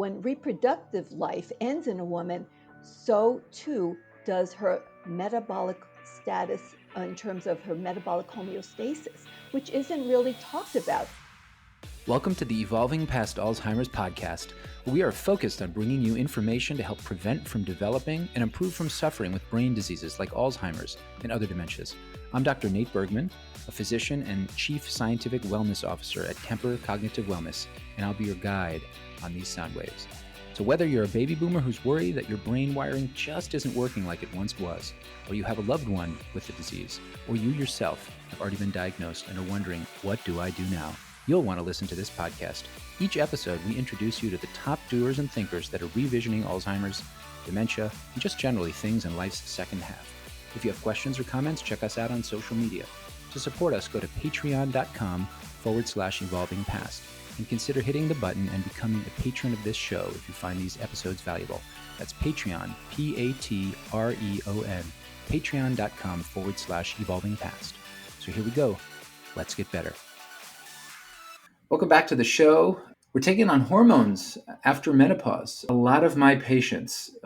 when reproductive life ends in a woman, so too does her metabolic status in terms of her metabolic homeostasis, which isn't really talked about. Welcome to the Evolving Past Alzheimer's podcast, where we are focused on bringing you information to help prevent from developing and improve from suffering with brain diseases like Alzheimer's and other dementias. I'm Dr. Nate Bergman, a physician and Chief Scientific Wellness Officer at Kemper Cognitive Wellness, and I'll be your guide on these sound waves. So whether you're a baby boomer who's worried that your brain wiring just isn't working like it once was, or you have a loved one with the disease, or you yourself have already been diagnosed and are wondering, what do I do now? You'll want to listen to this podcast. Each episode, we introduce you to the top doers and thinkers that are revisioning Alzheimer's, dementia, and just generally things in life's second half. If you have questions or comments, check us out on social media. To support us, go to patreon.com/evolvingpast and consider hitting the button and becoming a patron of this show if you find these episodes valuable. That's Patreon, Patreon, patreon.com/evolvingpast. So here we go. Let's get better. Welcome back to the show. We're taking on hormones after menopause. A lot of my patients,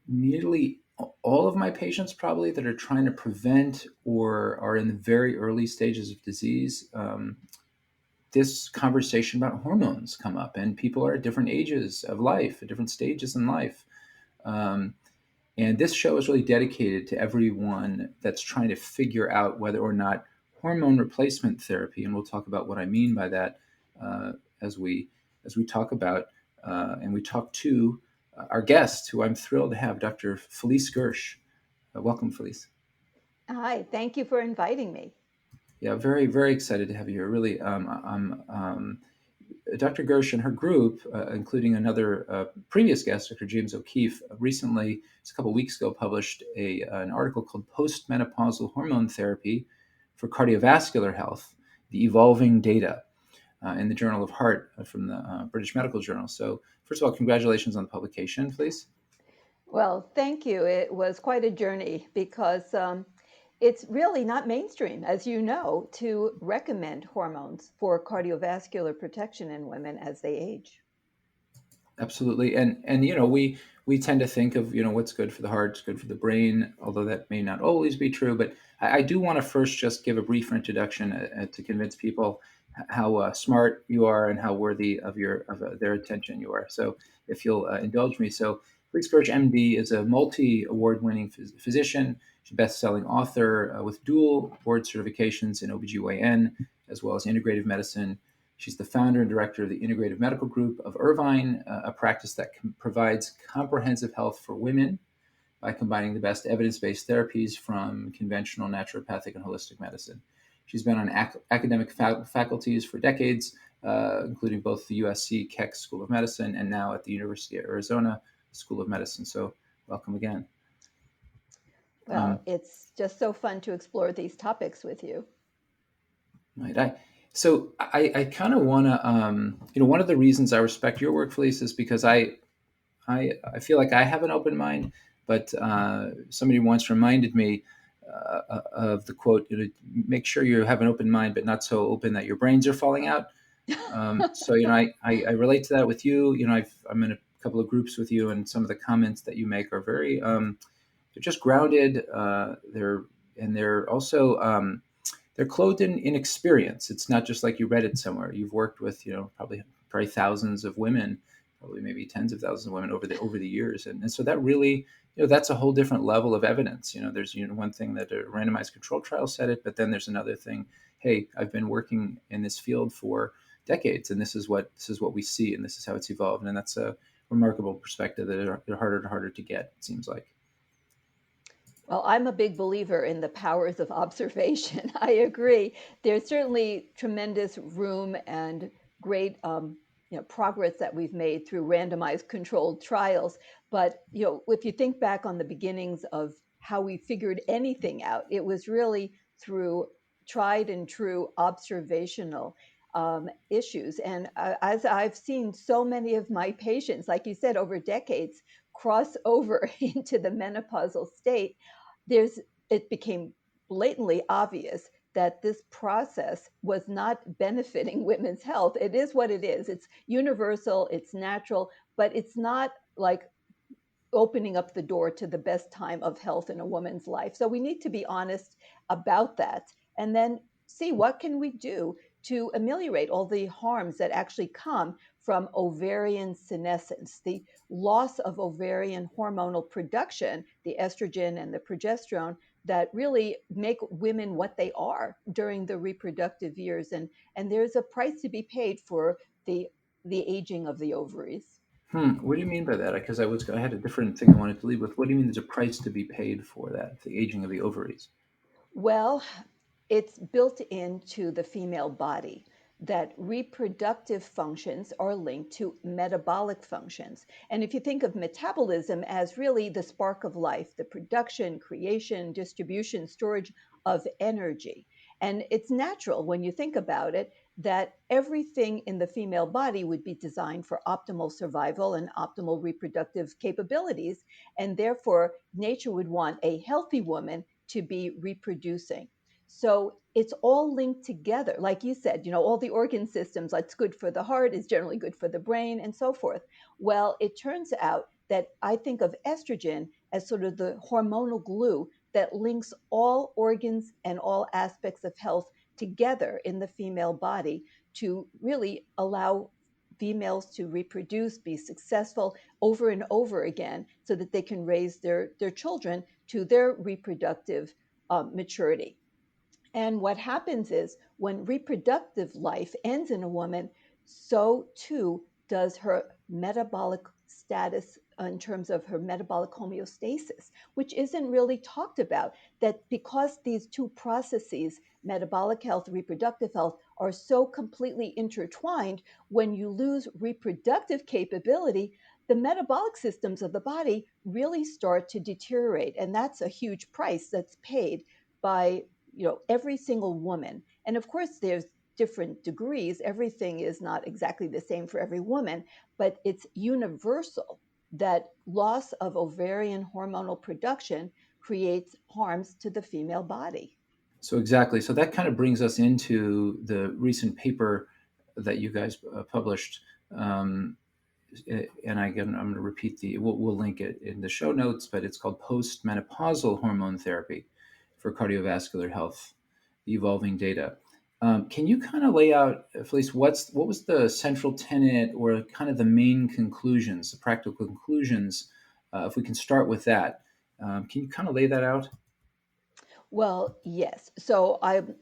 nearly all of my patients probably, that are trying to prevent or are in the very early stages of disease, this conversation about hormones come up, and people are at different ages of life, at different stages in life. And this show is really dedicated to everyone that's trying to figure out whether or not hormone replacement therapy, and we'll talk about what I mean by that as we talk about, and we talk to our guest, who I'm thrilled to have, Dr. Felice Gersh. Welcome, Felice. Hi, thank you for inviting me. Yeah, very, very excited to have you here. Really, Dr. Gersh and her group, including another previous guest, Dr. James O'Keefe, recently, just a couple of weeks ago, published an article called Postmenopausal Hormone Therapy for Cardiovascular Health, the Evolving Data, in the Journal of Heart from the British Medical Journal. So first of all, congratulations on the publication, please. Well, thank you. It was quite a journey because it's really not mainstream, as you know, to recommend hormones for cardiovascular protection in women as they age. Absolutely. And you know, we tend to think of, you know, what's good for the heart is good for the brain, although that may not always be true. But I do want to first just give a brief introduction to convince people how smart you are and how worthy of their attention you are. So if you'll indulge me. So Felice Gersh MD is a multi-award-winning physician. She's a best-selling author with dual board certifications in OBGYN as well as integrative medicine. She's the founder and director of the Integrative Medical Group of Irvine, a practice that provides comprehensive health for women by combining the best evidence-based therapies from conventional naturopathic and holistic medicine. She's been on academic faculties for decades, including both the USC Keck School of Medicine and now at the University of Arizona School of Medicine. So welcome again. Well, it's just so fun to explore these topics with you. Right. So I kind of want to, one of the reasons I respect your work, Felice, is because I feel like I have an open mind, but somebody once reminded me of the quote, make sure you have an open mind, but not so open that your brains are falling out. So, I relate to that with you. I'm in a couple of groups with you, and some of the comments that you make are very, they're just grounded. They're also, they're clothed in experience. It's not just like you read it somewhere. You've worked with, probably thousands of women, probably maybe tens of thousands of women over the years. And so that really, that's a whole different level of evidence. There's, one thing that a randomized control trial said it, but then there's another thing. Hey, I've been working in this field for decades, and this is what we see, and this is how it's evolved. And that's a remarkable perspective that are harder and harder to get, it seems like. Well, I'm a big believer in the powers of observation. I agree. There's certainly tremendous room and great progress that we've made through randomized controlled trials. But if you think back on the beginnings of how we figured anything out, it was really through tried and true observational issues. And as I've seen so many of my patients, like you said, over decades, cross over into the menopausal state, it became blatantly obvious that this process was not benefiting women's health. It is what it is. It's universal, it's natural, but it's not like opening up the door to the best time of health in a woman's life. So we need to be honest about that and then see what can we do to ameliorate all the harms that actually come from ovarian senescence, the loss of ovarian hormonal production, the estrogen and the progesterone that really make women what they are during the reproductive years. And there's a price to be paid for the aging of the ovaries. What do you mean by that? Because I had a different thing I wanted to leave with. What do you mean there's a price to be paid for that, the aging of the ovaries? Well, it's built into the female body that reproductive functions are linked to metabolic functions. And if you think of metabolism as really the spark of life, the production, creation, distribution, storage of energy. And it's natural when you think about it that everything in the female body would be designed for optimal survival and optimal reproductive capabilities. And therefore, nature would want a healthy woman to be reproducing. So it's all linked together. Like you said, all the organ systems, that's good for the heart, is generally good for the brain, and so forth. Well, it turns out that I think of estrogen as sort of the hormonal glue that links all organs and all aspects of health together in the female body to really allow females to reproduce, be successful over and over again so that they can raise their children to their reproductive maturity. And what happens is when reproductive life ends in a woman, so too does her metabolic status in terms of her metabolic homeostasis, which isn't really talked about. That because these two processes, metabolic health, reproductive health, are so completely intertwined, when you lose reproductive capability, the metabolic systems of the body really start to deteriorate. And that's a huge price that's paid by every single woman. And of course there's different degrees. Everything is not exactly the same for every woman, but it's universal that loss of ovarian hormonal production creates harms to the female body. So exactly. So that kind of brings us into the recent paper that you guys published. Um, and again, I'm going to repeat we'll link it in the show notes, but it's called Postmenopausal Hormone Therapy for Cardiovascular Health, Evolving Data. Can you kind of lay out, Felice, what was the central tenet or kind of the main conclusions, the practical conclusions? If we can start with that, can you kind of lay that out? Well, yes. So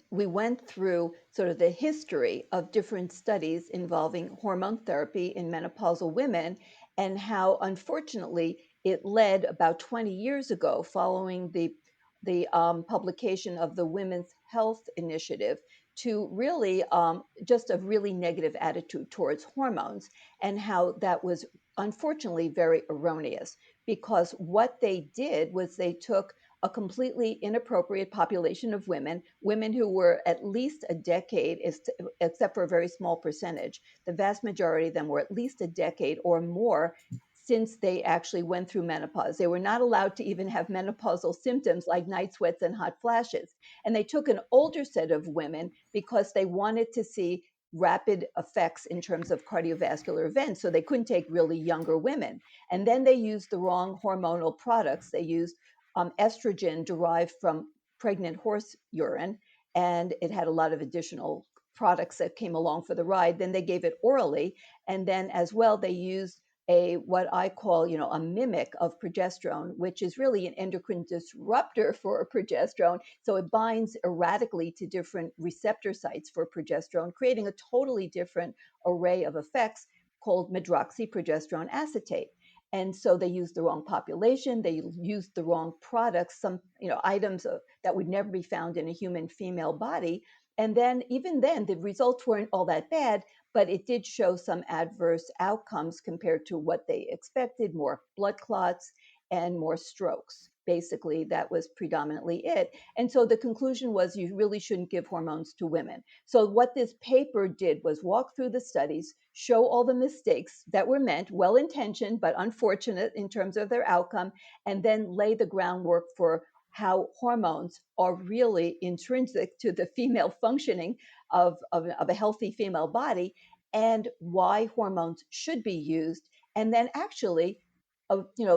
we went through sort of the history of different studies involving hormone therapy in menopausal women and how, unfortunately, it led about 20 years ago, following the publication of the Women's Health Initiative, to really just a really negative attitude towards hormones, and how that was unfortunately very erroneous, because what they did was they took a completely inappropriate population of women who were at least a decade, except for a very small percentage. The vast majority of them were at least a decade or more since they actually went through menopause. They were not allowed to even have menopausal symptoms like night sweats and hot flashes. And they took an older set of women because they wanted to see rapid effects in terms of cardiovascular events. So they couldn't take really younger women. And then they used the wrong hormonal products. They used estrogen derived from pregnant horse urine, and it had a lot of additional products that came along for the ride. Then they gave it orally, and then as well they used a what I call a mimic of progesterone, which is really an endocrine disruptor for progesterone. So it binds erratically to different receptor sites for progesterone, creating a totally different array of effects called medroxyprogesterone acetate. And so they used the wrong population, they used the wrong products, some items that would never be found in a human female body. And then even then the results weren't all that bad, but it did show some adverse outcomes compared to what they expected: more blood clots and more strokes. Basically, that was predominantly it. And so the conclusion was you really shouldn't give hormones to women. So what this paper did was walk through the studies, show all the mistakes that were meant, well-intentioned but unfortunate in terms of their outcome, and then lay the groundwork for how hormones are really intrinsic to the female functioning of a healthy female body, and why hormones should be used, and then actually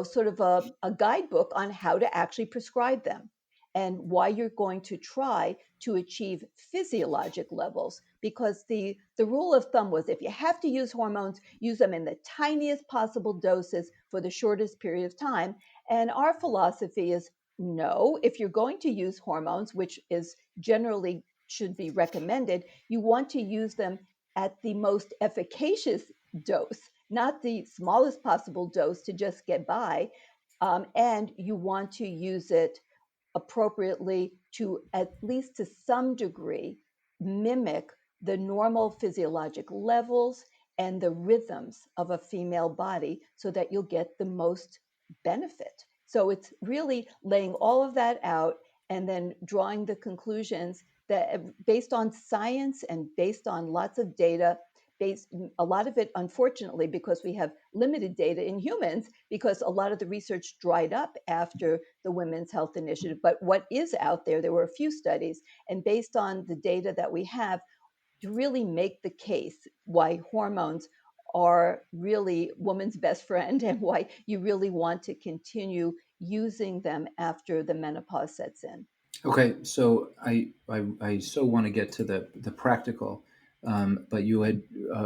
sort of a guidebook on how to actually prescribe them and why you're going to try to achieve physiologic levels, because the rule of thumb was if you have to use hormones, use them in the tiniest possible doses for the shortest period of time. And our philosophy is no, if you're going to use hormones, which is generally should be recommended, you want to use them at the most efficacious dose, not the smallest possible dose to just get by. And you want to use it appropriately to, at least to some degree, mimic the normal physiologic levels and the rhythms of a female body so that you'll get the most benefit. So it's really laying all of that out and then drawing the conclusions that, based on science and based on lots of data, based a lot of it, unfortunately, because we have limited data in humans, because a lot of the research dried up after the Women's Health Initiative. But what is out there, there were a few studies, and based on the data that we have, to really make the case why hormones are really woman's best friend and why you really want to continue using them after the menopause sets in. Okay, so I so want to get to the practical, but you had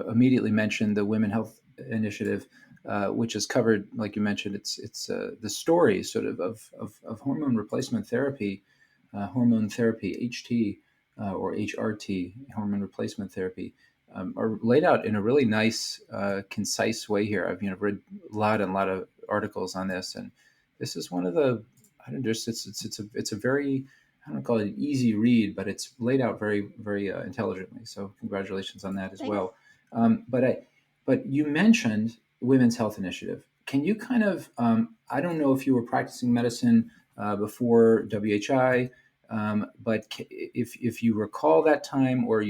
immediately mentioned the Women Health Initiative, which has covered, like you mentioned, it's the story sort of hormone replacement therapy, hormone therapy (HT) or HRT, hormone replacement therapy, are laid out in a really nice, concise way here. I've read a lot and a lot of articles on this, and this is one of the I don't know, just it's a very I don't call it an easy read, but it's laid out very intelligently. So congratulations on that as Thanks. well. But you mentioned Women's Health Initiative. Can you kind of I don't know if you were practicing medicine before WHI, but if you recall that time, or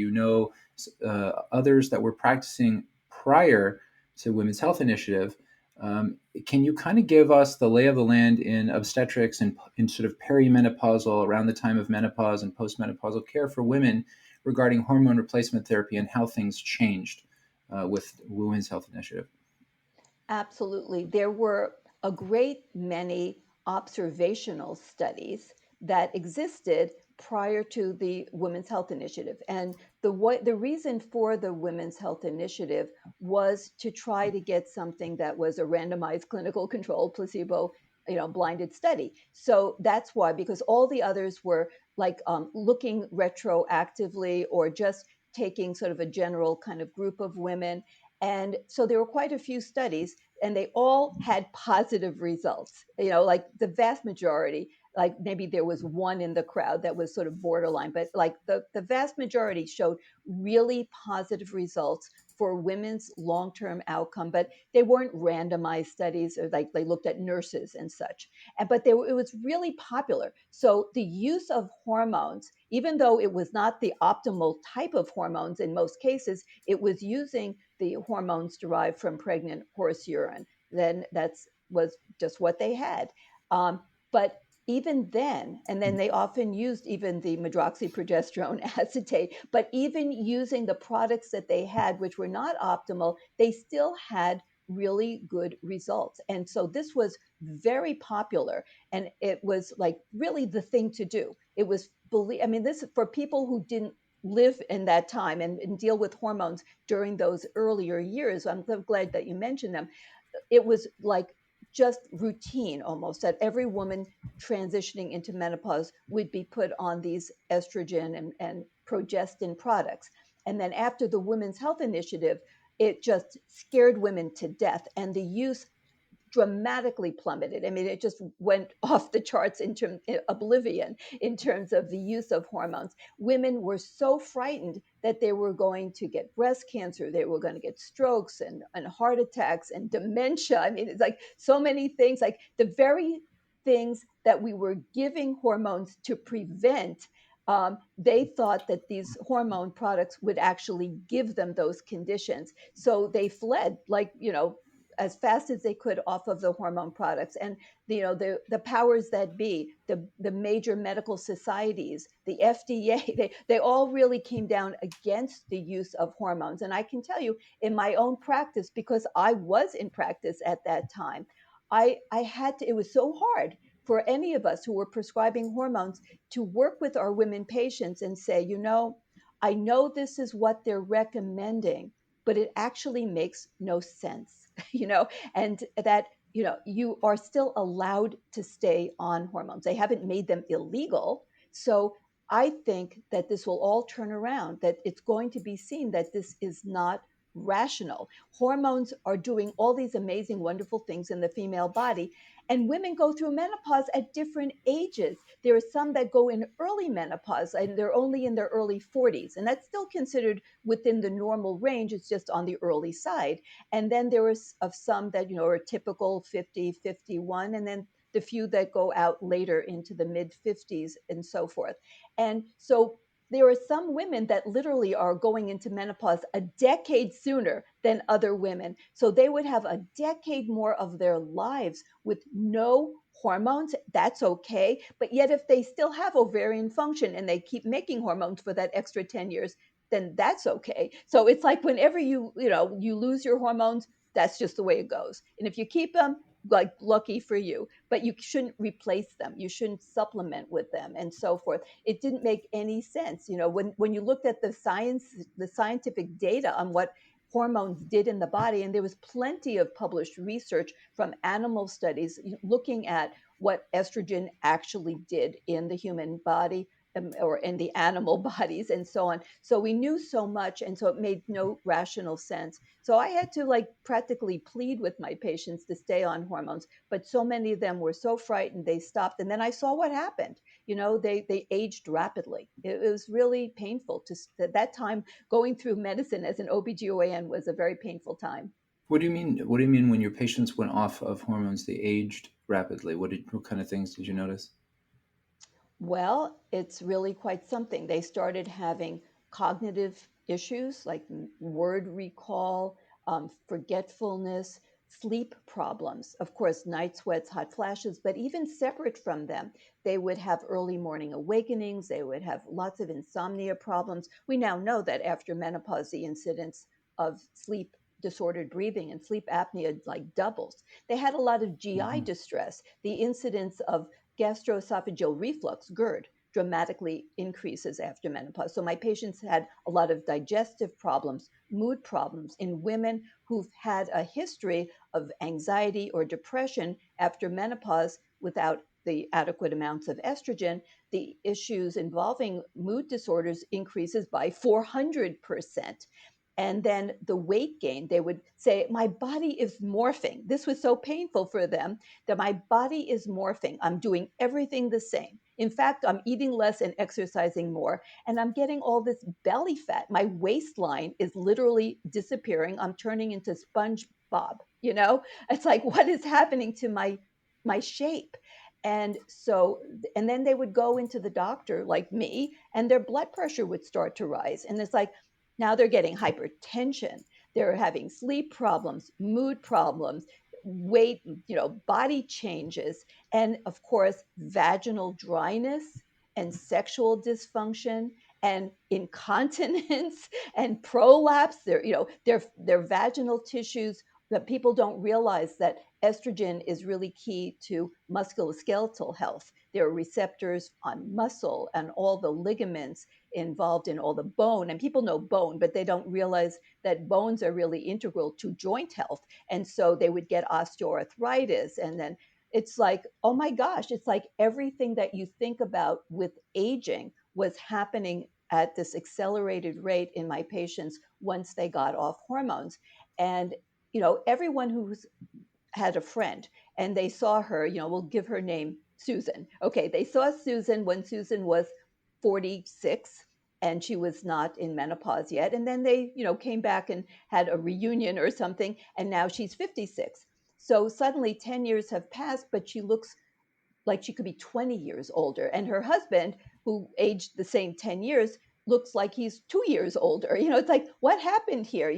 others that were practicing prior to Women's Health Initiative, can you kind of give us the lay of the land in obstetrics and in sort of perimenopausal, around the time of menopause, and postmenopausal care for women regarding hormone replacement therapy and how things changed with Women's Health Initiative? Absolutely. There were a great many observational studies that existed prior to the Women's Health Initiative. And the reason for the Women's Health Initiative was to try to get something that was a randomized clinical controlled placebo blinded study. So that's why, because all the others were like looking retroactively or just taking sort of a general kind of group of women. And so there were quite a few studies, and they all had positive results. Like the vast majority, like maybe there was one in the crowd that was sort of borderline, but like the vast majority showed really positive results for women's long-term outcome. But they weren't randomized studies, or like they looked at nurses and such. But it was really popular. So the use of hormones, even though it was not the optimal type of hormones in most cases, it was using the hormones derived from pregnant horse urine. Then that's was just what they had. But even then, and then they often used even the medroxyprogesterone acetate, but even using the products that they had, which were not optimal, they still had really good results. And so this was very popular, and it was like really the thing to do. It was I mean, this for people who didn't live in that time and deal with hormones during those earlier years. I'm glad that you mentioned them. It was like just routine almost that every woman transitioning into menopause would be put on these estrogen and progestin products. And then after the Women's Health Initiative, it just scared women to death. And the use dramatically plummeted. I mean, it just went off the charts into oblivion in terms of the use of hormones. Women were so frightened that they were going to get breast cancer, they were going to get strokes and heart attacks and dementia. I mean, it's like so many things, like the very things that we were giving hormones to prevent. They thought that these hormone products would actually give them those conditions. So they fled, like, as fast as they could off of the hormone products. And the powers that be, the major medical societies, the FDA, they all really came down against the use of hormones. And I can tell you in my own practice, because I was in practice at that time, I had to, it was so hard for any of us who were prescribing hormones to work with our women patients and say, I know this is what they're recommending, but it actually makes no sense, and that, you are still allowed to stay on hormones. They haven't made them illegal. So I think that this will all turn around, that it's going to be seen that this is not rational. Hormones are doing all these amazing, wonderful things in the female body. And women go through menopause at different ages. There are some that go in early menopause and they're only in their early 40s. And that's still considered within the normal range. It's just on the early side. And then there is of some that, are typical 50, 51, and then the few that go out later into the mid 50s and so forth. And so there are some women that literally are going into menopause a decade sooner than other women. So they would have a decade more of their lives with no hormones. That's okay. But yet, if they still have ovarian function and they keep making hormones for that extra 10 years, then that's okay. So it's like whenever you lose your hormones, that's just the way it goes. And if you keep them, like, lucky for you, but you shouldn't replace them. You shouldn't supplement with them and so forth. It didn't make any sense. When you looked at the scientific data on what hormones did in the body, and there was plenty of published research from animal studies looking at what estrogen actually did in the human body, or in the animal bodies and so on. So we knew so much, and so it made no rational sense. So I had to, like, practically plead with my patients to stay on hormones, but so many of them were so frightened they stopped. And then I saw what happened. They aged rapidly. It was really painful to at that time. Going through medicine as an OBGYN was a very painful time. What do you mean? What do you mean when your patients went off of hormones, they aged rapidly? What kind of things did you notice? Well, it's really quite something. They started having cognitive issues like word recall, forgetfulness, sleep problems. Of course, night sweats, hot flashes, but even separate from them, they would have early morning awakenings. They would have lots of insomnia problems. We now know that after menopause, the incidence of sleep disordered breathing and sleep apnea like doubles. They had a lot of GI Hmm. distress. The incidence of gastroesophageal reflux, GERD, dramatically increases after menopause. So my patients had a lot of digestive problems, mood problems in women who've had a history of anxiety or depression after menopause without the adequate amounts of estrogen. The issues involving mood disorders increases by 400%. And then the weight gain, they would say, my body is morphing. This was so painful for them, that my body is morphing. I'm doing everything the same. In fact, I'm eating less and exercising more, and I'm getting all this belly fat. My waistline is literally disappearing. I'm turning into SpongeBob. It's like, what is happening to my shape? And so, and then they would go into the doctor like me, and their blood pressure would start to rise. And it's like, now they're getting hypertension. They're having sleep problems, mood problems, weight, body changes, and of course, vaginal dryness and sexual dysfunction and incontinence and prolapse. Their vaginal tissues, that people don't realize that estrogen is really key to musculoskeletal health. There are receptors on muscle and all the ligaments involved in all the bone. And people know bone, but they don't realize that bones are really integral to joint health. And so they would get osteoarthritis. And then it's like, oh my gosh, it's like everything that you think about with aging was happening at this accelerated rate in my patients once they got off hormones. And, everyone who's had a friend and they saw her, we'll give her name Susan. Okay, they saw Susan when Susan was 46 and she was not in menopause yet. And then they, came back and had a reunion or something, and now she's 56. So suddenly 10 years have passed, but she looks like she could be 20 years older. And her husband, who aged the same 10 years, looks like he's 2 years older. It's like, what happened here?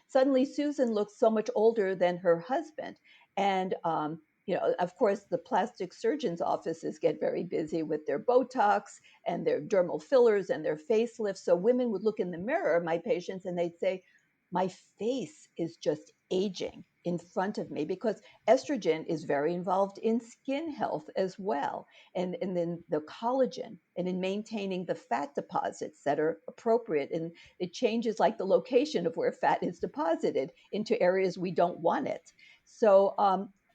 Suddenly Susan looks so much older than her husband. And, of course, the plastic surgeon's offices get very busy with their Botox and their dermal fillers and their facelifts. So women would look in the mirror, my patients, and they'd say, my face is just aging in front of me, because estrogen is very involved in skin health as well, and then the collagen, and in maintaining the fat deposits that are appropriate. And it changes like the location of where fat is deposited into areas we don't want it. So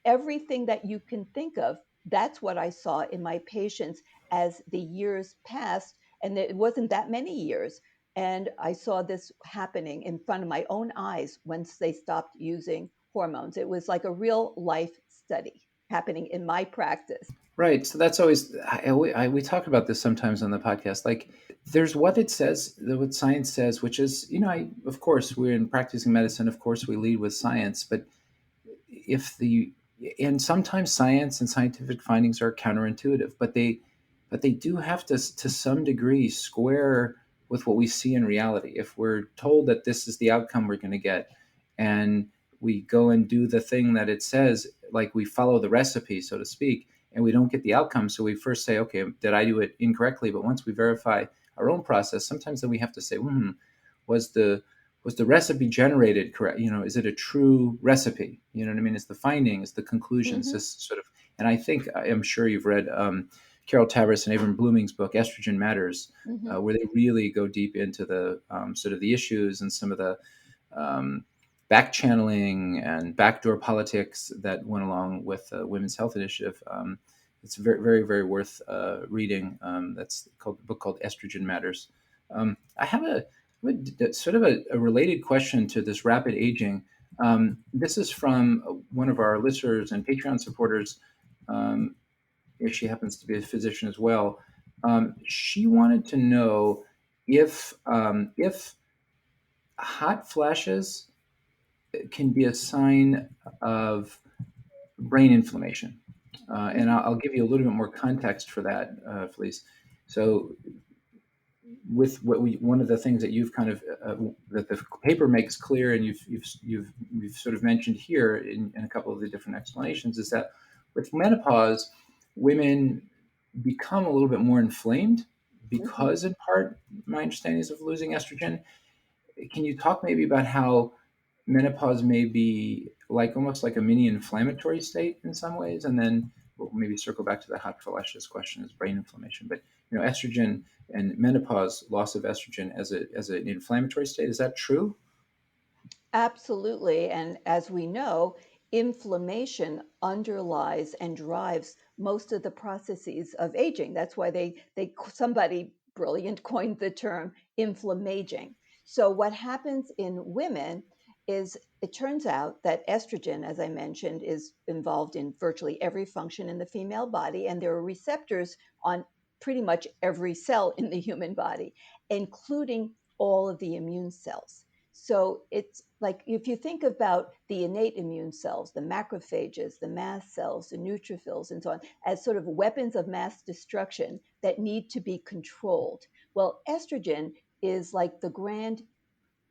everything that you can think of, that's what I saw in my patients as the years passed. And it wasn't that many years. And I saw this happening in front of my own eyes once they stopped using hormones. It was like a real life study happening in my practice. Right. So that's always, we talk about this sometimes on the podcast. Like, there's what it says, what science says, which is, of course, we're in practicing medicine. Of course, we lead with science. But if the, and sometimes science and scientific findings are counterintuitive, but they do have to some degree square with what we see in reality. If we're told that this is the outcome we're going to get, and we go and do the thing that it says, like we follow the recipe, so to speak, and we don't get the outcome, so we first say, okay, did I do it incorrectly? But once we verify our own process, sometimes then we have to say, was the was the recipe generated correct? Is it a true recipe? You know what I mean? It's the findings, the conclusions, Mm-hmm. this sort of. And I'm sure you've read Carol Tavris and Avram Blooming's book Estrogen Matters, Mm-hmm. where they really go deep into the sort of the issues and some of the um, back channeling and backdoor politics that went along with the Women's Health Initiative. It's very, very, very worth reading. That's called a book called Estrogen Matters. I have sort of a related question to this rapid aging. This is from one of our listeners and Patreon supporters. Um, she happens to be a physician as well. She wanted to know if hot flashes can be a sign of brain inflammation. And Mm-hmm. I'll give you a little bit more context for that, Felice. So, with one of the things that you've kind of that the paper makes clear, and you've sort of mentioned here in a couple of the different explanations, is that with menopause, women become a little bit more inflamed Mm-hmm. because, in part, my understanding is of losing estrogen. Can you talk maybe about how menopause may be like almost like a mini inflammatory state in some ways, and then we'll maybe circle back to the hot flashes question as brain inflammation. But estrogen and menopause, loss of estrogen as an inflammatory state, is that true? Absolutely. And as we know, inflammation underlies and drives most of the processes of aging. That's why somebody brilliant coined the term inflammaging. So what happens in women is, it turns out that estrogen, as I mentioned, is involved in virtually every function in the female body, and there are receptors on pretty much every cell in the human body, including all of the immune cells. So it's like, if you think about the innate immune cells, the macrophages, the mast cells, the neutrophils, and so on, as sort of weapons of mass destruction that need to be controlled. Well, estrogen is like the grand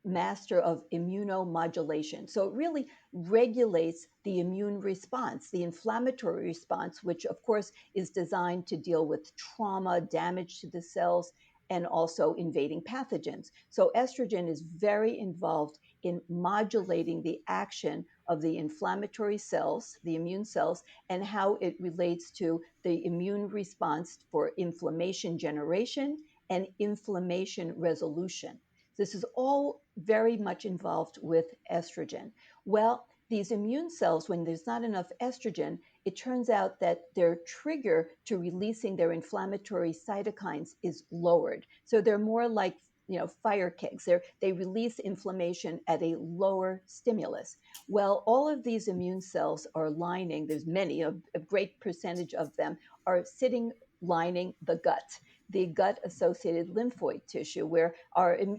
master of immunomodulation. So it really regulates the immune response, the inflammatory response, which of course is designed to deal with trauma, damage to the cells, and also invading pathogens. So estrogen is very involved in modulating the action of the inflammatory cells, the immune cells, and how it relates to the immune response for inflammation generation and inflammation resolution. This is all very much involved with estrogen. Well, these immune cells, when there's not enough estrogen, it turns out that their trigger to releasing their inflammatory cytokines is lowered. So they're more like, fire kegs. They release inflammation at a lower stimulus. Well, all of these immune cells are lining, there's many, a great percentage of them are sitting lining the gut associated lymphoid tissue, where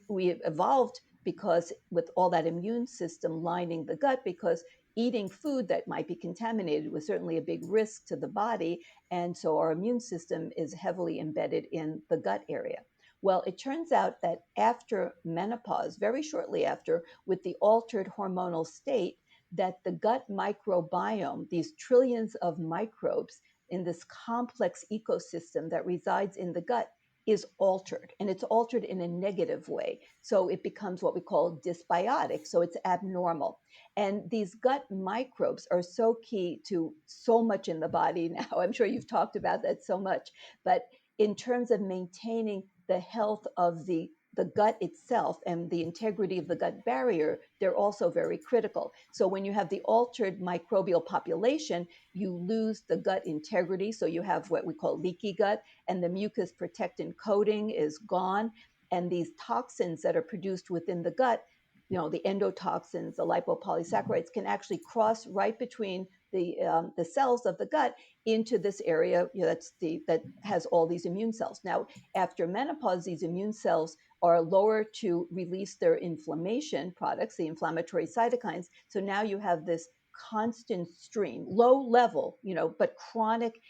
we evolved because with all that immune system lining the gut, because eating food that might be contaminated was certainly a big risk to the body. And so our immune system is heavily embedded in the gut area. Well, it turns out that after menopause, very shortly after, with the altered hormonal state, that the gut microbiome, these trillions of microbes in this complex ecosystem that resides in the gut, is altered, and it's altered in a negative way. So it becomes what we call dysbiotic. So it's abnormal. And these gut microbes are so key to so much in the body now. I'm sure you've talked about that so much. But in terms of maintaining the health of the gut itself and the integrity of the gut barrier, they're also very critical. So when you have the altered microbial population, you lose the gut integrity. So you have what we call leaky gut, and the mucus protectant coating is gone. And these toxins that are produced within the gut, the endotoxins, the lipopolysaccharides, can actually cross right between the cells of the gut into this area, that has all these immune cells. Now, after menopause, these immune cells are lower to release their inflammation products, the inflammatory cytokines. So now you have this constant stream, low level, but chronic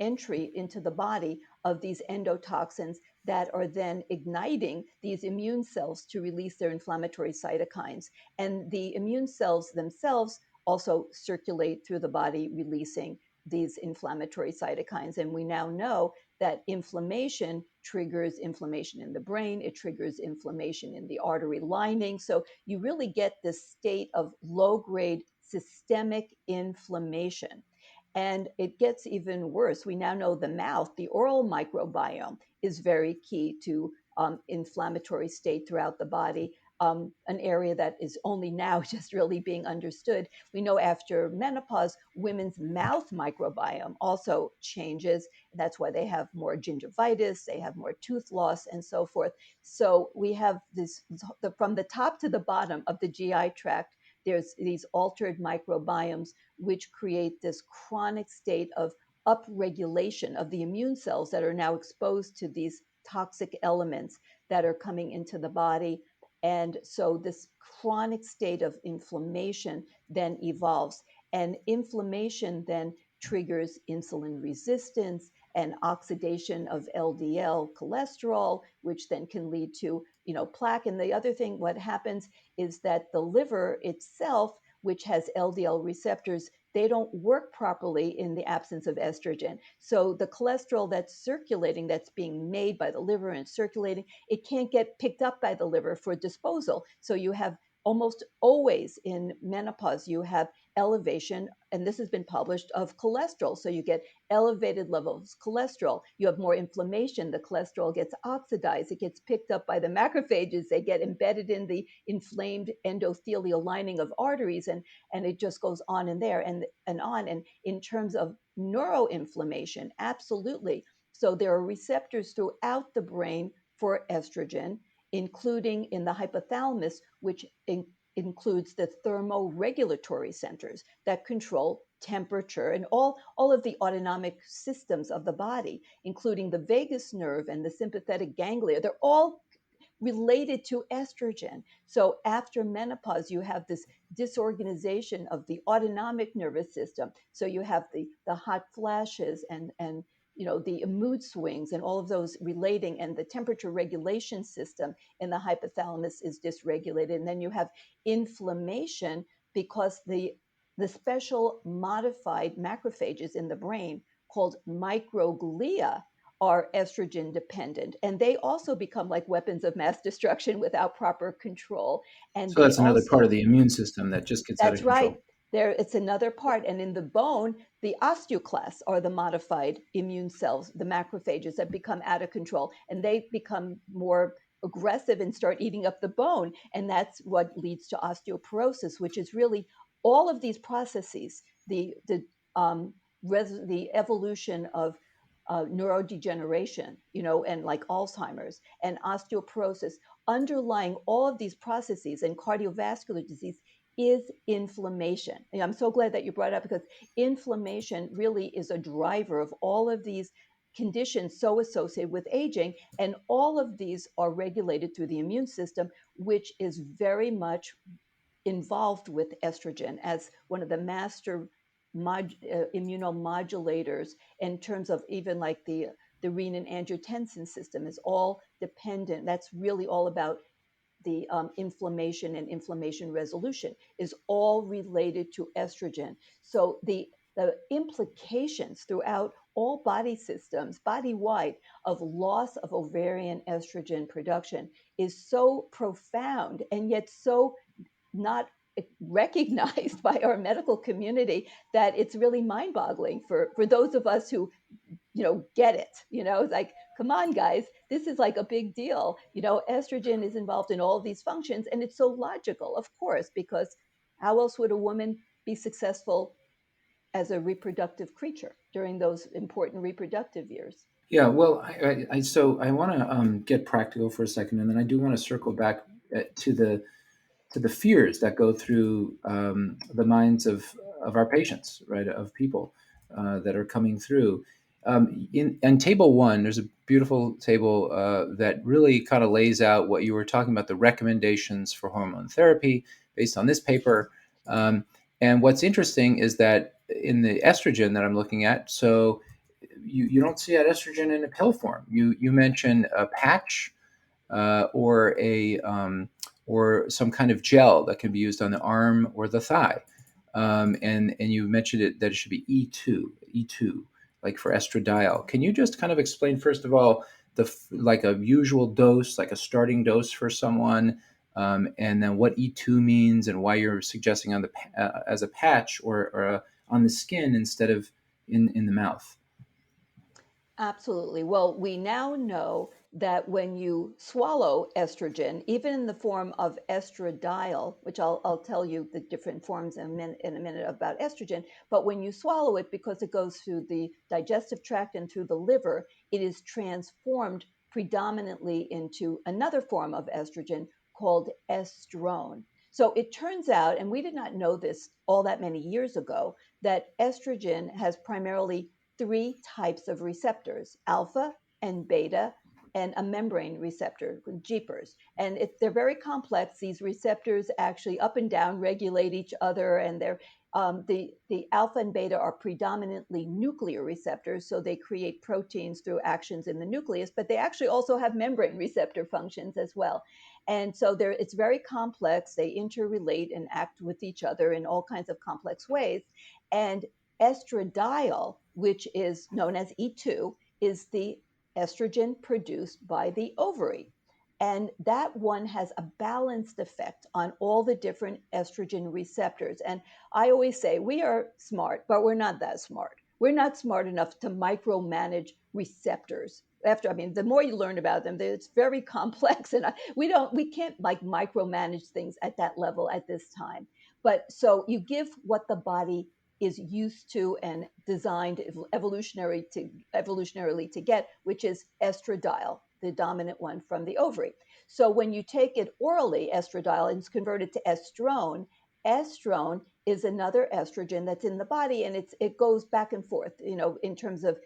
entry into the body of these endotoxins that are then igniting these immune cells to release their inflammatory cytokines. And the immune cells themselves also circulate through the body, releasing these inflammatory cytokines. And we now know that inflammation triggers inflammation in the brain, it triggers inflammation in the artery lining. So you really get this state of low grade systemic inflammation. And it gets even worse. We now know the mouth, the oral microbiome, is very key to inflammatory state throughout the body, an area that is only now just really being understood. We know after menopause, women's mouth microbiome also changes. That's why they have more gingivitis, they have more tooth loss, and so forth. So we have this from the top to the bottom of the GI tract. There's these altered microbiomes, which create this chronic state of upregulation of the immune cells that are now exposed to these toxic elements that are coming into the body. And so this chronic state of inflammation then evolves. And inflammation then triggers insulin resistance and oxidation of LDL cholesterol, which then can lead to, plaque. And the other thing, what happens is that the liver itself, which has LDL receptors, they don't work properly in the absence of estrogen. So the cholesterol that's circulating, that's being made by the liver and circulating, it can't get picked up by the liver for disposal. So you have almost always in menopause, you have elevation, and this has been published, of cholesterol. So you get elevated levels of cholesterol. You have more inflammation. The cholesterol gets oxidized. It gets picked up by the macrophages. They get embedded in the inflamed endothelial lining of arteries, and it just goes on and there and on. And in terms of neuroinflammation, absolutely. So there are receptors throughout the brain for estrogen, including in the hypothalamus, which includes the thermoregulatory centers that control temperature and all of the autonomic systems of the body, including the vagus nerve and the sympathetic ganglia. They're all related to estrogen. So after menopause, you have this disorganization of the autonomic nervous system. So you have the hot flashes and the mood swings and all of those relating, and the temperature regulation system in the hypothalamus is dysregulated. And then you have inflammation because the special modified macrophages in the brain called microglia are estrogen dependent, and they also become like weapons of mass destruction without proper control. And So they that's another part of also, the immune system that just gets out of that's right, control. there it's another part. And in the bone, the osteoclasts are the modified immune cells, the macrophages that become out of control, and they become more aggressive and start eating up the bone, and that's what leads to osteoporosis, which is really all of these processes, um, the evolution of neurodegeneration, and like Alzheimer's and osteoporosis, underlying all of these processes and cardiovascular disease is inflammation. And I'm so glad that you brought it up, because inflammation really is a driver of all of these conditions so associated with aging. And all of these are regulated through the immune system, which is very much involved with estrogen as one of the master immunomodulators, in terms of even like the renin angiotensin system is all dependent. That's really all about the inflammation and inflammation resolution is all related to estrogen. So the implications throughout all body systems, body wide, of loss of ovarian estrogen production is so profound and yet so not recognized by our medical community that it's really mind boggling for those of us who get it. It's like, come on, guys, this is like a big deal. Estrogen is involved in all of these functions, and it's so logical, of course, because how else would a woman be successful as a reproductive creature during those important reproductive years? Yeah, well, so I want to get practical for a second, and then I do want to circle back to the fears that go through the minds of our patients, right? Of people that are coming through. In table one, there's a beautiful table that really kind of lays out what you were talking about, the recommendations for hormone therapy based on this paper. Um, and what's interesting is that in the estrogen that I'm looking at, so you don't see that estrogen in a pill form. You mentioned a patch or a or some kind of gel that can be used on the arm or the thigh. And you mentioned it that it should be E2, like for estradiol. Can you just kind of explain first of all like a usual dose, like a starting dose for someone, and then what E2 means and why you're suggesting on the as a patch or on the skin instead of in the mouth? Absolutely. Well, we now know that when you swallow estrogen, even in the form of estradiol, which I'll tell you the different forms in a minute about estrogen, but when you swallow it, because it goes through the digestive tract and through the liver, it is transformed predominantly into another form of estrogen called estrone. So it turns out, and we did not know this all that many years ago, that estrogen has primarily three types of receptors: alpha and beta, and a membrane receptor, jeepers. And they're very complex. These receptors actually up and down regulate each other, and the alpha and beta are predominantly nuclear receptors, so they create proteins through actions in the nucleus, but they actually also have membrane receptor functions as well. And so it's very complex. They interrelate and act with each other in all kinds of complex ways. And estradiol, which is known as E2, is the estrogen produced by the ovary. And that one has a balanced effect on all the different estrogen receptors. And I always say we are smart, but we're not that smart. We're not smart enough to micromanage receptors. I mean, the more you learn about them, it's very complex, and we can't like micromanage things at that level at this time. But so you give what the body is used to and designed evolutionarily to get, which is estradiol, the dominant one from the ovary. So when you take it orally, estradiol, and it's converted to estrone, estrone is another estrogen that's in the body, and it goes back and forth, in terms of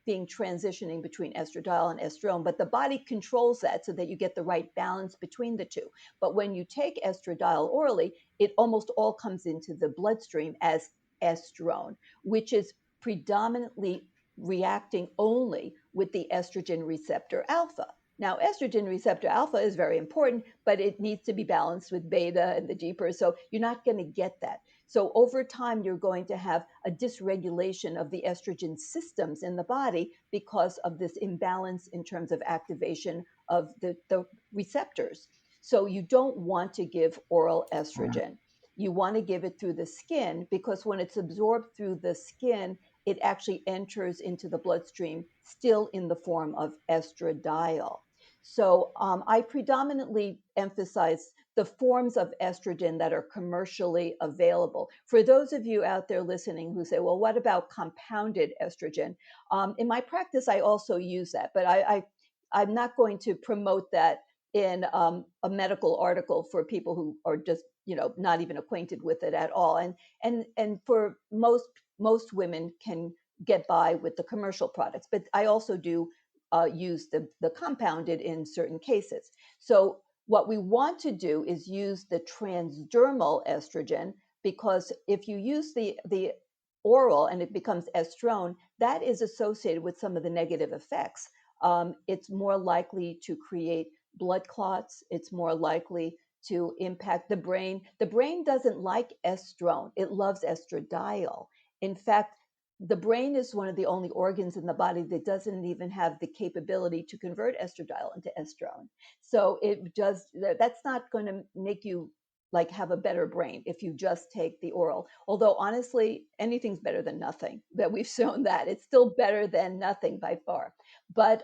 being transitioning between estradiol and estrone. But the body controls that so that you get the right balance between the two. But when you take estradiol orally, it almost all comes into the bloodstream as estrone, which is predominantly reacting only with the estrogen receptor alpha. Now, estrogen receptor alpha is very important, but it needs to be balanced with beta and the jeepers. So you're not going to get that. So over time, you're going to have a dysregulation of the estrogen systems in the body because of this imbalance in terms of activation of the receptors. So you don't want to give oral estrogen. You want to give it through the skin, because when it's absorbed through the skin, it actually enters into the bloodstream still in the form of estradiol. So I predominantly emphasize the forms of estrogen that are commercially available. For those of you out there listening who say, well, what about compounded estrogen? In my practice, I also use that, but I'm not going to promote that in a medical article for people who are just not even acquainted with it at all. And for most women can get by with the commercial products, but I also do use the compounded in certain cases. So what we want to do is use the transdermal estrogen, because if you use the oral and it becomes estrone, that is associated with some of the negative effects it's more likely to create blood clots. It's more likely to impact the brain. The brain doesn't like estrone, it loves estradiol. In fact, the brain is one of the only organs in the body that doesn't even have the capability to convert estradiol into estrone. So it does, that's not going to make you like have a better brain if you just take the oral. Although honestly, anything's better than nothing. That we've shown that it's still better than nothing by far. But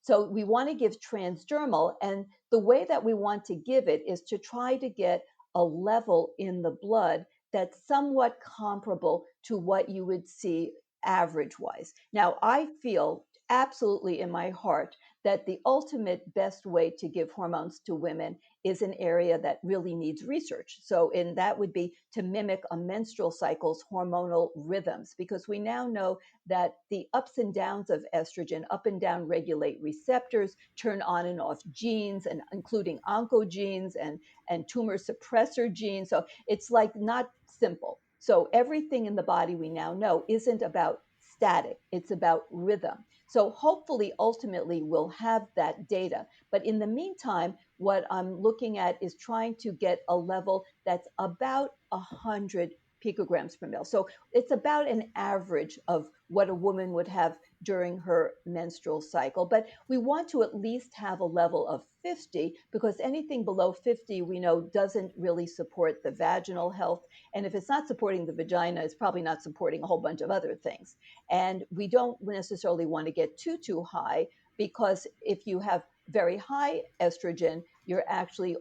so we want to give transdermal, and the way that we want to give it is to try to get a level in the blood that's somewhat comparable to what you would see average wise. Now, I feel absolutely in my heart that the ultimate best way to give hormones to women is an area that really needs research. So, and that would be to mimic a menstrual cycle's hormonal rhythms, because we now know that the ups and downs of estrogen up and down regulate receptors, turn on and off genes, and including oncogenes and tumor suppressor genes. So it's like not simple. So everything in the body we now know isn't about static, it's about rhythm. So hopefully, ultimately, we'll have that data. But in the meantime, what I'm looking at is trying to get a level that's about 100 picograms per mil. So it's about an average of what a woman would have during her menstrual cycle. But we want to at least have a level of 50, because anything below 50 we know doesn't really support the vaginal health. And if it's not supporting the vagina, it's probably not supporting a whole bunch of other things. And we don't necessarily want to get too high, because if you have very high estrogen, you're actually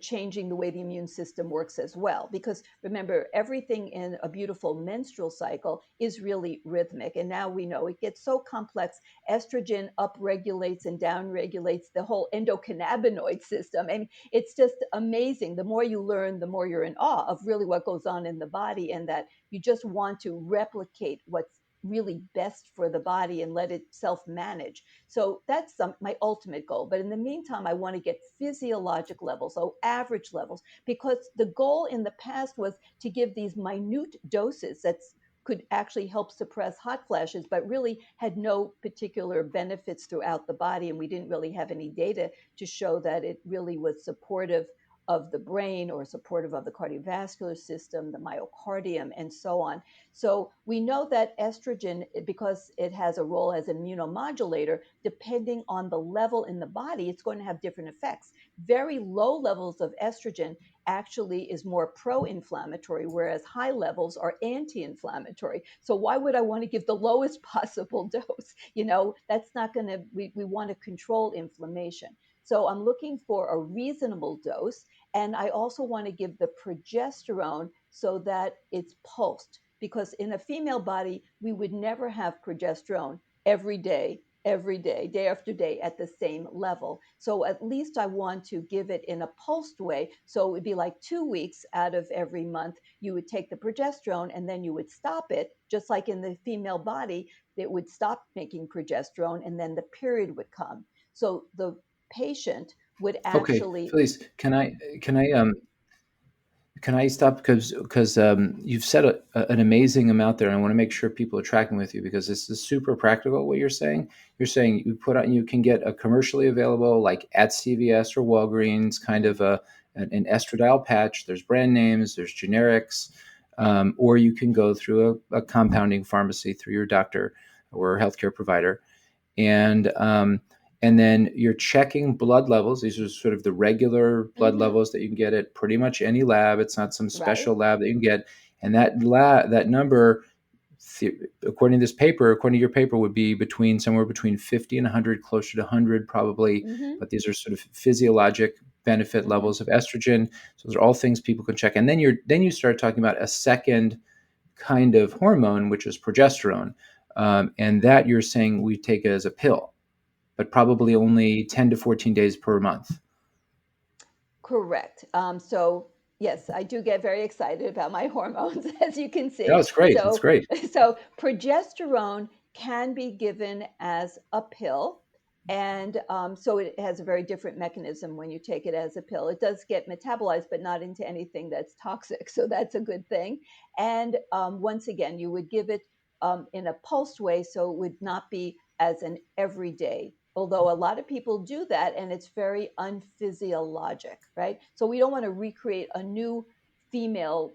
changing the way the immune system works as well. Because remember, everything in a beautiful menstrual cycle is really rhythmic. And now we know it gets so complex. Estrogen upregulates and downregulates the whole endocannabinoid system. And it's just amazing. The more you learn, the more you're in awe of really what goes on in the body, and that you just want to replicate what's really best for the body and let it self manage. So that's my ultimate goal. But in the meantime, I want to get physiologic levels, so average levels, because the goal in the past was to give these minute doses that could actually help suppress hot flashes, but really had no particular benefits throughout the body. And we didn't really have any data to show that it really was supportive of the brain or supportive of the cardiovascular system, the myocardium, and so on. So we know that estrogen, because it has a role as an immunomodulator, depending on the level in the body, it's going to have different effects. Very low levels of estrogen actually is more pro-inflammatory, whereas high levels are anti-inflammatory. So why would I want to give the lowest possible dose? That's not going to, we want to control inflammation. So I'm looking for a reasonable dose. And I also want to give the progesterone so that it's pulsed, because in a female body, we would never have progesterone every day after day at the same level. So at least I want to give it in a pulsed way. So it would be like 2 weeks out of every month, you would take the progesterone and then you would stop it, just like in the female body, it would stop making progesterone and then the period would come. So the patient would Okay, actually. Felice, can I stop because you've said an amazing amount there, and I want to make sure people are tracking with you because this is super practical. What you're saying, you put on, you can get a commercially available, like at CVS or Walgreens, kind of an estradiol patch. There's brand names, there's generics, or you can go through a compounding pharmacy through your doctor or healthcare provider, and and then you're checking blood levels. These are sort of the regular blood Mm-hmm. levels that you can get at pretty much any lab. It's not some Right. special lab that you can get. And that number, according to your paper, would be somewhere between 50 and 100, closer to 100 probably. Mm-hmm. But these are sort of physiologic benefit Mm-hmm. levels of estrogen. So those are all things people can check. And then you start talking about a second kind of hormone, which is progesterone. And that you're saying we take it as a pill, but probably only 10 to 14 days per month. Correct. So yes, I do get very excited about my hormones, as you can No, see. it's great. It's So, great. so progesterone can be given as a pill, and so it has a very different mechanism when you take it as a pill. It does get metabolized, but not into anything that's toxic. So that's a good thing. And once again, you would give it in a pulsed way, so it would not be as an everyday, although a lot of people do that and it's very unphysiologic, right? So we don't want to recreate a new female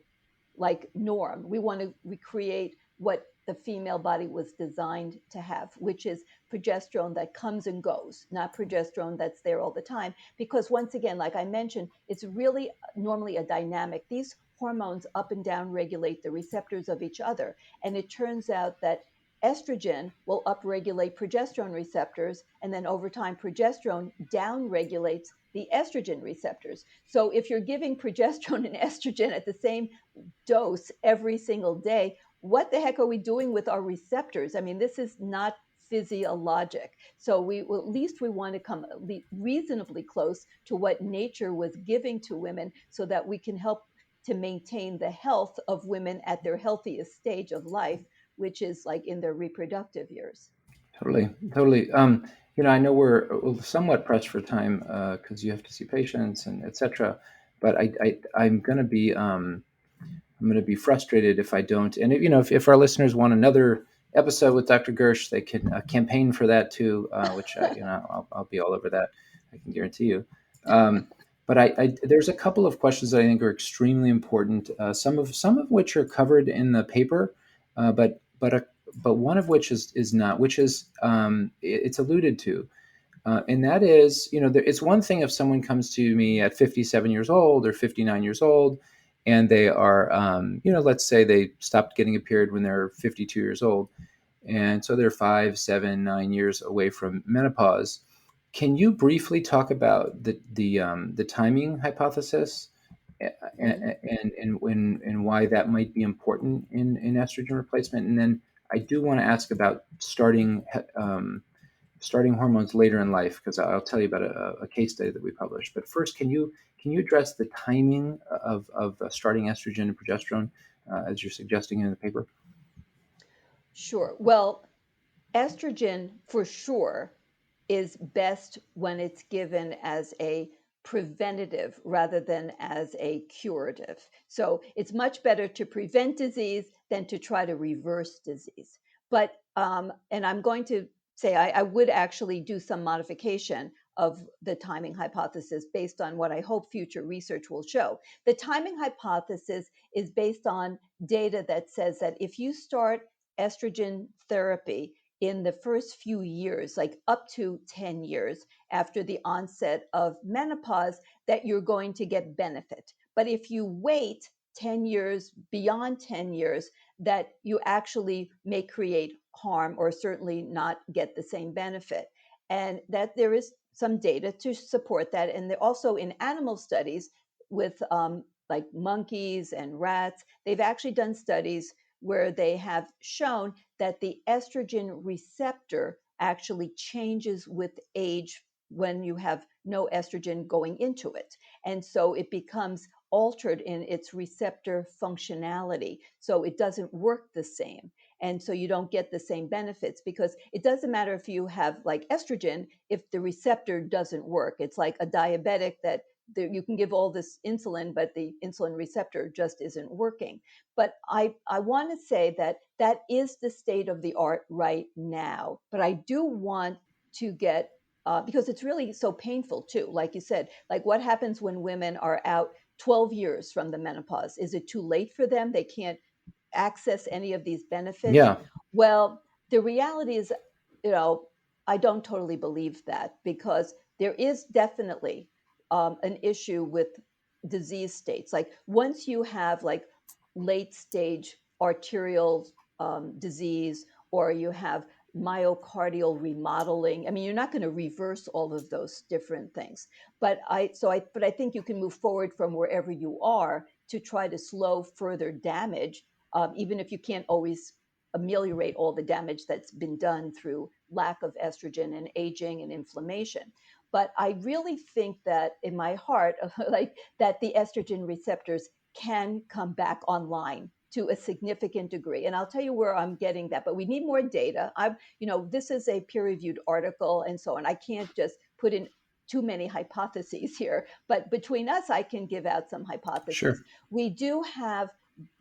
like norm. We want to recreate what the female body was designed to have, which is progesterone that comes and goes, not progesterone that's there all the time. Because once again, like I mentioned, it's really normally a dynamic. These hormones up and down regulate the receptors of each other. And it turns out that estrogen will upregulate progesterone receptors, and then over time, progesterone downregulates the estrogen receptors. So if you're giving progesterone and estrogen at the same dose every single day, what the heck are we doing with our receptors? I mean, this is not physiologic. So at least we want to come reasonably close to what nature was giving to women so that we can help to maintain the health of women at their healthiest stage of life, which is like in their reproductive years. Totally, totally. I know we're somewhat pressed for time because you have to see patients and etc. But I'm going to be I'm going to be frustrated if I don't. And if our listeners want another episode with Dr. Gersh, they can campaign for that too, which I'll be all over that. I can guarantee you. But there's a couple of questions that I think are extremely important. Some of which are covered in the paper, but one of which is not, which is it's alluded to. And that is, it's one thing if someone comes to me at 57 years old or 59 years old, and they are, let's say they stopped getting a period when they're 52 years old. And so they're 5, 7, 9 years away from menopause. Can you briefly talk about the timing hypothesis Mm-hmm. and why that might be important in estrogen replacement? And then I do want to ask about starting hormones later in life, because I'll tell you about a case study that we published. But first, can you address the timing of starting estrogen and progesterone as you're suggesting in the paper? Sure. Well, estrogen for sure is best when it's given as a preventative rather than as a curative. So it's much better to prevent disease than to try to reverse disease. But, and I'm going to say I would actually do some modification of the timing hypothesis based on what I hope future research will show. The timing hypothesis is based on data that says that if you start estrogen therapy in the first few years, like up to 10 years after the onset of menopause, that you're going to get benefit. But if you wait 10 years, beyond 10 years, that you actually may create harm or certainly not get the same benefit. And that there is some data to support that. And also in animal studies with like monkeys and rats, they've actually done studies where they have shown that the estrogen receptor actually changes with age when you have no estrogen going into it. And so it becomes altered in its receptor functionality. So it doesn't work the same. And so you don't get the same benefits because it doesn't matter if you have like estrogen if the receptor doesn't work. It's like a diabetic that you can give all this insulin, but the insulin receptor just isn't working. But I want to say that that is the state of the art right now. But I do want to get, because it's really so painful too. Like you said, like what happens when women are out 12 years from the menopause? Is it too late for them? They can't access any of these benefits? Yeah, Well, the reality is, you know, I don't totally believe that because there is definitely an issue with disease states. Like once you have like late stage arterial disease or you have myocardial remodeling, I mean, you're not going to reverse all of those different things. But I think you can move forward from wherever you are to try to slow further damage, even if you can't always ameliorate all the damage that's been done through lack of estrogen and aging and inflammation. But I really think that in my heart, like that the estrogen receptors can come back online to a significant degree. And I'll tell you where I'm getting that, but we need more data. This is a peer-reviewed article and so on. I can't just put in too many hypotheses here, but between us, I can give out some hypotheses. sure. We do have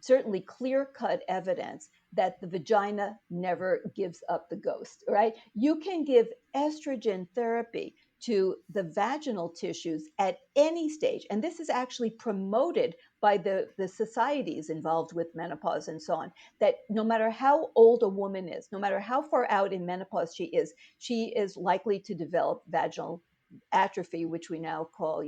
certainly clear cut evidence that the vagina never gives up the ghost, right? You can give estrogen therapy to the vaginal tissues at any stage. And this is actually promoted by the societies involved with menopause and so on, that no matter how old a woman is, no matter how far out in menopause she is likely to develop vaginal atrophy, which we now call,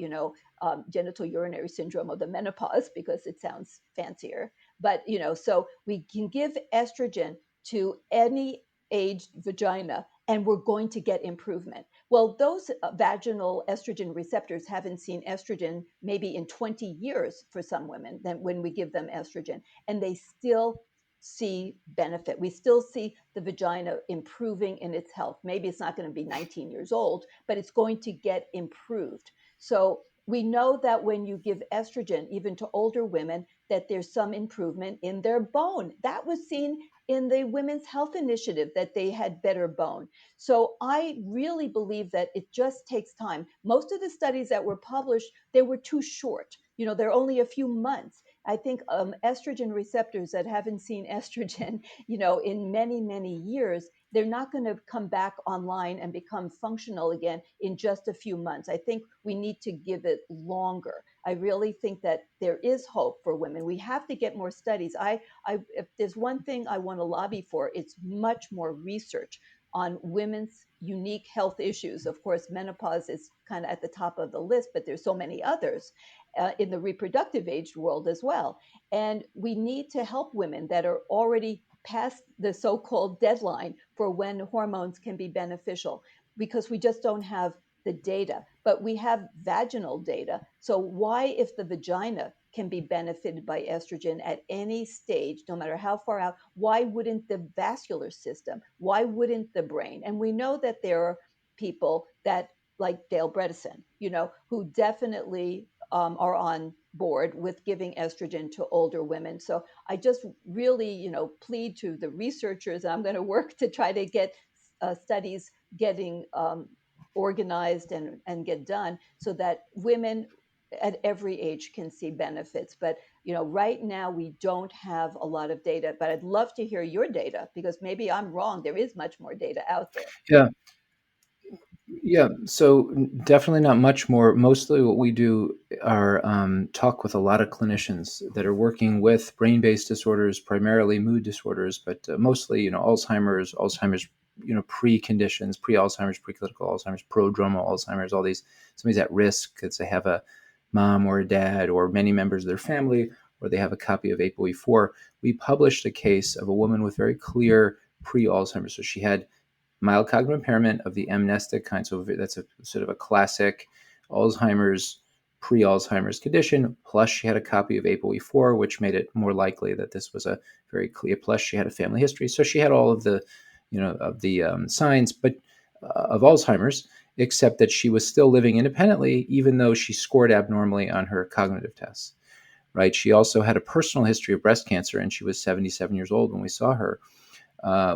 genital urinary syndrome of the menopause because it sounds fancier. But, so we can give estrogen to any aged vagina and we're going to get improvement. Well, those vaginal estrogen receptors haven't seen estrogen maybe in 20 years for some women than when we give them estrogen, and they still see benefit. We still see the vagina improving in its health. Maybe it's not going to be 19 years old, but it's going to get improved. So we know that when you give estrogen, even to older women, that there's some improvement in their bone. That was seen in the Women's Health Initiative, that they had better bone. So I really believe that it just takes time. Most of the studies that were published, they were too short. They're only a few months. I think estrogen receptors that haven't seen estrogen, in many, many years, they're not going to come back online and become functional again in just a few months. I think we need to give it longer. I really think that there is hope for women. We have to get more studies. If there's one thing I want to lobby for, it's much more research on women's unique health issues. Of course, menopause is kind of at the top of the list, but there's so many others in the reproductive aged world as well. And we need to help women that are already past the so-called deadline for when hormones can be beneficial, because we just don't have the data. But we have vaginal data. So why, if the vagina can be benefited by estrogen at any stage, no matter how far out, why wouldn't the vascular system? Why wouldn't the brain? And we know that there are people that, like Dale Bredesen, who definitely are on board with giving estrogen to older women. So I just really, plead to the researchers. I'm going to work to try to get studies getting organized and get done so that women at every age can see benefits. But right now we don't have a lot of data, but I'd love to hear your data, because maybe I'm wrong. There is much more data out there. Yeah. Yeah, so definitely not much more. Mostly what we do are talk with a lot of clinicians that are working with brain-based disorders, primarily mood disorders, but mostly, Alzheimer's, pre-conditions, pre-Alzheimer's, preclinical Alzheimer's, prodromal Alzheimer's, all these. Somebody's at risk because they have a mom or a dad or many members of their family, or they have a copy of ApoE4. We published a case of a woman with very clear pre-Alzheimer's. So she had mild cognitive impairment of the amnestic kind. So that's a sort of a classic Alzheimer's, pre-Alzheimer's condition. Plus, she had a copy of ApoE4, which made it more likely that this was a very clear. Plus, she had a family history, so she had all of the, signs, but of Alzheimer's, except that she was still living independently, even though she scored abnormally on her cognitive tests. Right. She also had a personal history of breast cancer, and she was 77 years old when we saw her.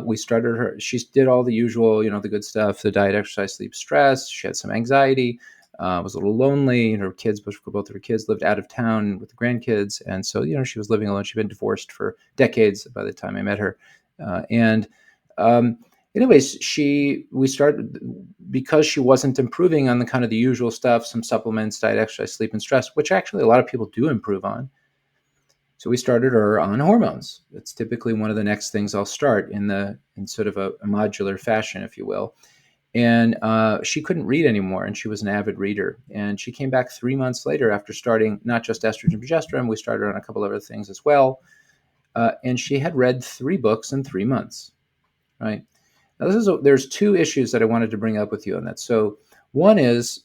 We started her. She did all the usual, the good stuff: the diet, exercise, sleep, stress. She had some anxiety, was a little lonely. Her kids, both of her kids, lived out of town with the grandkids, and so she was living alone. She'd been divorced for decades by the time I met her, and anyways, we started, because she wasn't improving on the kind of the usual stuff, some supplements, diet, exercise, sleep, and stress, which actually a lot of people do improve on. So we started her on hormones. That's typically one of the next things I'll start in sort of a modular fashion, if you will. And she couldn't read anymore, and she was an avid reader. And she came back 3 months later after starting not just estrogen, progesterone. We started on a couple other things as well. And she had read 3 books in 3 months. Right. Now, there's 2 issues that I wanted to bring up with you on that. So one is,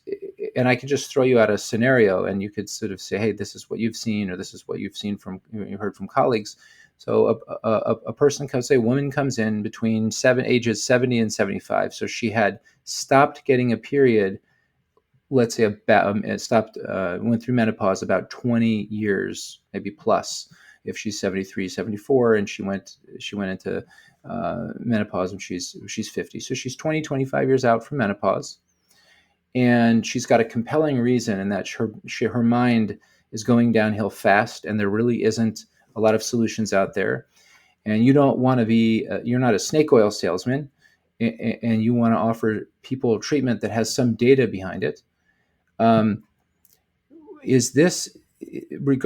and I could just throw you out a scenario, and you could sort of say, hey, this is what you've seen, or this is what you've seen from, you heard from colleagues. So a person comes, say a woman comes in between ages 70 and 75. So she had stopped getting a period, let's say went through menopause about 20 years, maybe plus, if she's 73, 74, and she went into menopause when she's 50. So she's 20, 25 years out from menopause. And she's got a compelling reason in that her mind is going downhill fast, and there really isn't a lot of solutions out there. and you don't want to be you're not a snake oil salesman, and you want to offer people treatment that has some data behind it. um, is this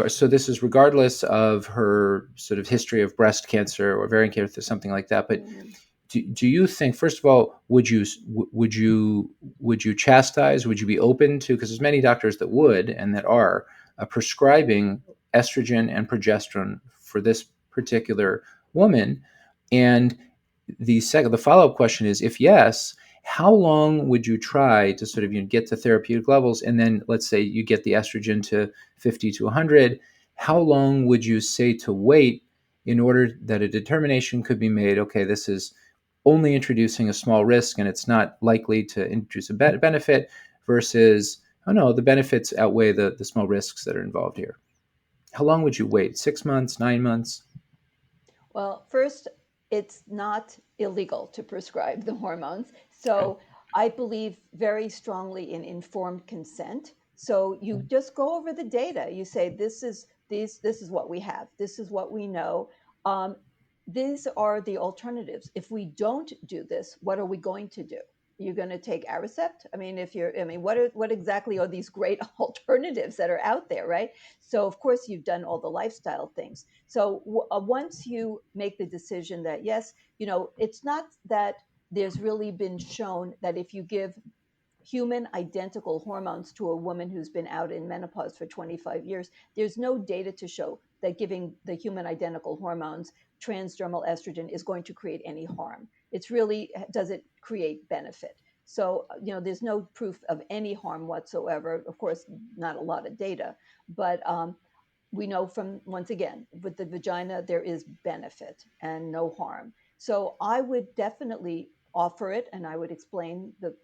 so this is regardless of her sort of history of breast cancer or ovarian cancer, something like that. But Mhm. do you think, first of all, would you chastise, would you be open to, because there's many doctors that would and that are prescribing estrogen and progesterone for this particular woman? And the follow-up question is, if yes, how long would you try to sort of, get to therapeutic levels? And then let's say you get the estrogen to 50 to 100. How long would you say to wait in order that a determination could be made? Okay, this is only introducing a small risk and it's not likely to introduce a benefit, versus, oh no, the benefits outweigh the small risks that are involved here. How long would you wait? 6 months, 9 months? Well, first, it's not illegal to prescribe the hormones. Okay. So I believe very strongly in informed consent. So you just go over the data. You say, this is what we have. This is what we know. Um, these are the alternatives. If we don't do this, what are we going to do? You're going to take Aricept? I mean, what exactly are these great alternatives that are out there, right? So of course you've done all the lifestyle things. So once you make the decision that yes, it's not that there's really been shown that if you give human identical hormones to a woman who's been out in menopause for 25 years, there's no data to show that giving the human identical hormones, transdermal estrogen, is going to create any harm. It's really, does it create benefit? So, there's no proof of any harm whatsoever. Of course, not a lot of data, but we know from, once again, with the vagina there is benefit and no harm. So I would definitely offer it, and I would explain the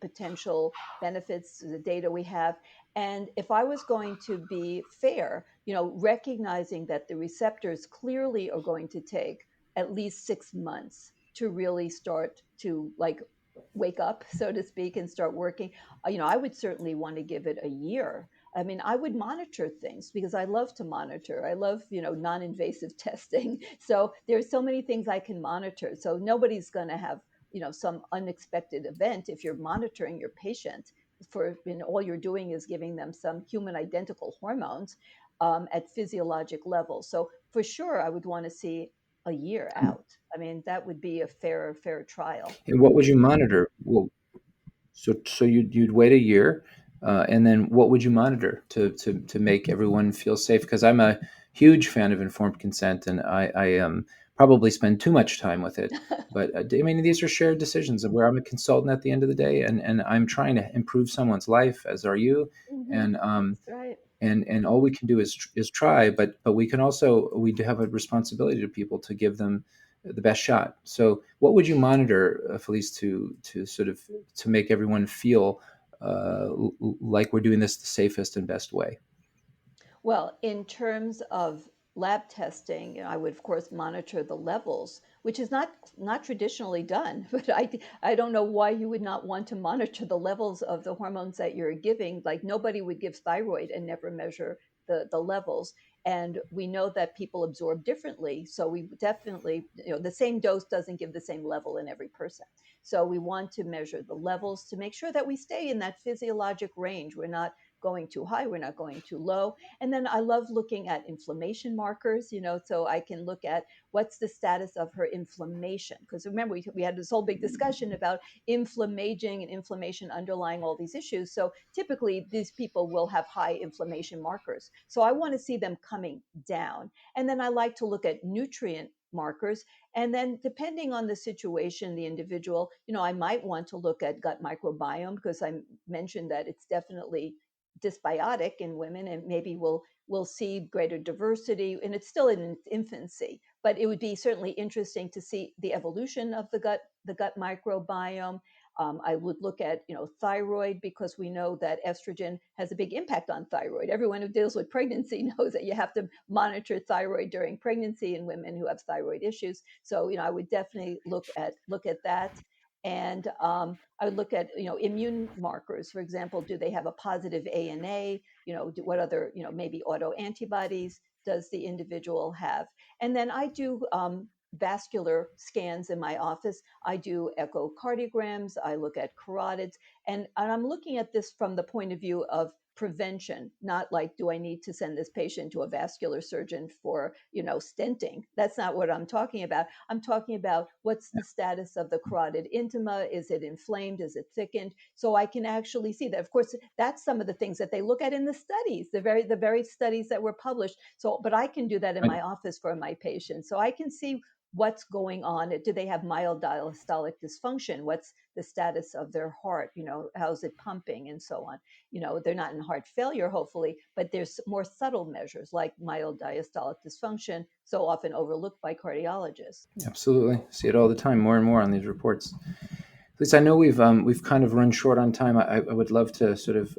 potential benefits, the data we have. And if I was going to be fair, recognizing that the receptors clearly are going to take at least 6 months to really start to, like, wake up, so to speak, and start working. I would certainly want to give it a year. I mean, I would monitor things because I love to monitor. I love, non-invasive testing. So there's so many things I can monitor. So nobody's going to have, some unexpected event if you're monitoring your patient for, all you're doing is giving them some human identical hormones at physiologic levels. So for sure, I would want to see a year out. I mean, that would be a fair trial. And what would you monitor? Well, so you'd wait a year, and then what would you monitor to make everyone feel safe? Because I'm a huge fan of informed consent, and I probably spend too much time with it. But I mean, these are shared decisions where I'm a consultant at the end of the day, and I'm trying to improve someone's life, as are you. Hmm. And That's right. and all we can do is try, but we can also, we do have a responsibility to people to give them the best shot. So what would you monitor, Felice, to sort of to make everyone feel like we're doing this the safest and best way? Well, in terms of lab testing, I would of course monitor the levels, which is not traditionally done. But I don't know why you would not want to monitor the levels of the hormones that you're giving. Like nobody would give thyroid and never measure the levels. And we know that people absorb differently. So we definitely, the same dose doesn't give the same level in every person. So we want to measure the levels to make sure that we stay in that physiologic range. We're not going too high, we're not going too low. And then I love looking at inflammation markers, so I can look at what's the status of her inflammation. Because remember, we had this whole big discussion about inflammaging and inflammation underlying all these issues. So typically, these people will have high inflammation markers. So I want to see them coming down. And then I like to look at nutrient markers. And then depending on the situation, the individual, I might want to look at gut microbiome because I mentioned that it's definitely dysbiotic in women, and maybe we'll see greater diversity, and it's still in its infancy, but it would be certainly interesting to see the evolution of the gut microbiome. I would look at thyroid, because we know that estrogen has a big impact on thyroid. Everyone who deals with pregnancy knows that you have to monitor thyroid during pregnancy in women who have thyroid issues. So I would definitely look at that. And I would look at immune markers. For example, do they have a positive ANA? What other maybe auto antibodies? does the individual have? And then I do vascular scans in my office. I do echocardiograms. I look at carotids, and I'm looking at this from the point of view of prevention, not like, do I need to send this patient to a vascular surgeon for, stenting? That's not what I'm talking about. I'm talking about what's the status of the carotid intima. Is it inflamed? Is it thickened? So I can actually see that. Of course, that's some of the things that they look at in the studies, the very studies that were published. So, but I can do that in Right. my office for my patients. So I can see what's going on. Do they have mild diastolic dysfunction? What's the status of their heart? How's it pumping, and so on. They're not in heart failure, hopefully, but there's more subtle measures like mild diastolic dysfunction, so often overlooked by cardiologists. Absolutely. See it all the time, more and more on these reports. At least I know we've kind of run short on time. I would love to sort of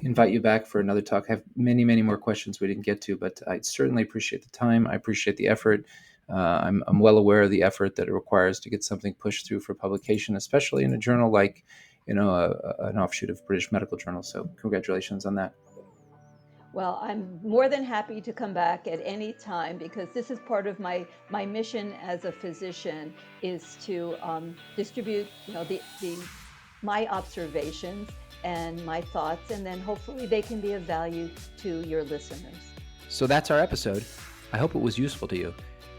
invite you back for another talk. I have many, many more questions we didn't get to, but I certainly appreciate the time. I appreciate the effort. I'm well aware of the effort that it requires to get something pushed through for publication, especially in a journal like, an offshoot of British Medical Journal. So congratulations on that. Well, I'm more than happy to come back at any time, because this is part of my mission as a physician, is to distribute the my observations and my thoughts, and then hopefully they can be of value to your listeners. So that's our episode. I hope it was useful to you.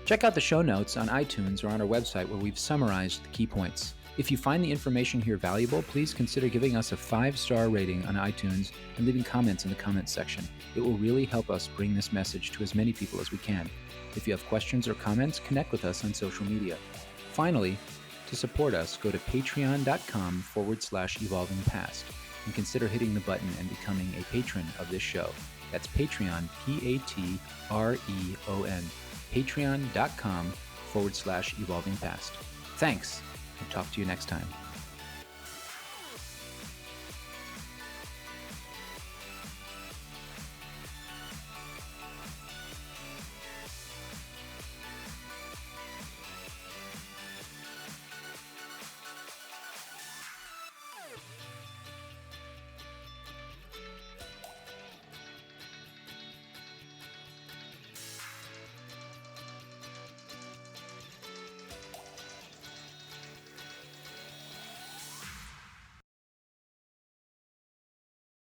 Check out the show notes on iTunes or on our website where we've summarized the key points. If you find the information here valuable, please consider giving us a 5-star rating on iTunes and leaving comments in the comments section. It will really help us bring this message to as many people as we can. If you have questions or comments, connect with us on social media. Finally, to support us, go to patreon.com/evolvingpast and consider hitting the button and becoming a patron of this show. That's Patreon, Patreon, patreon.com/evolvingpast. Thanks, and talk to you next time.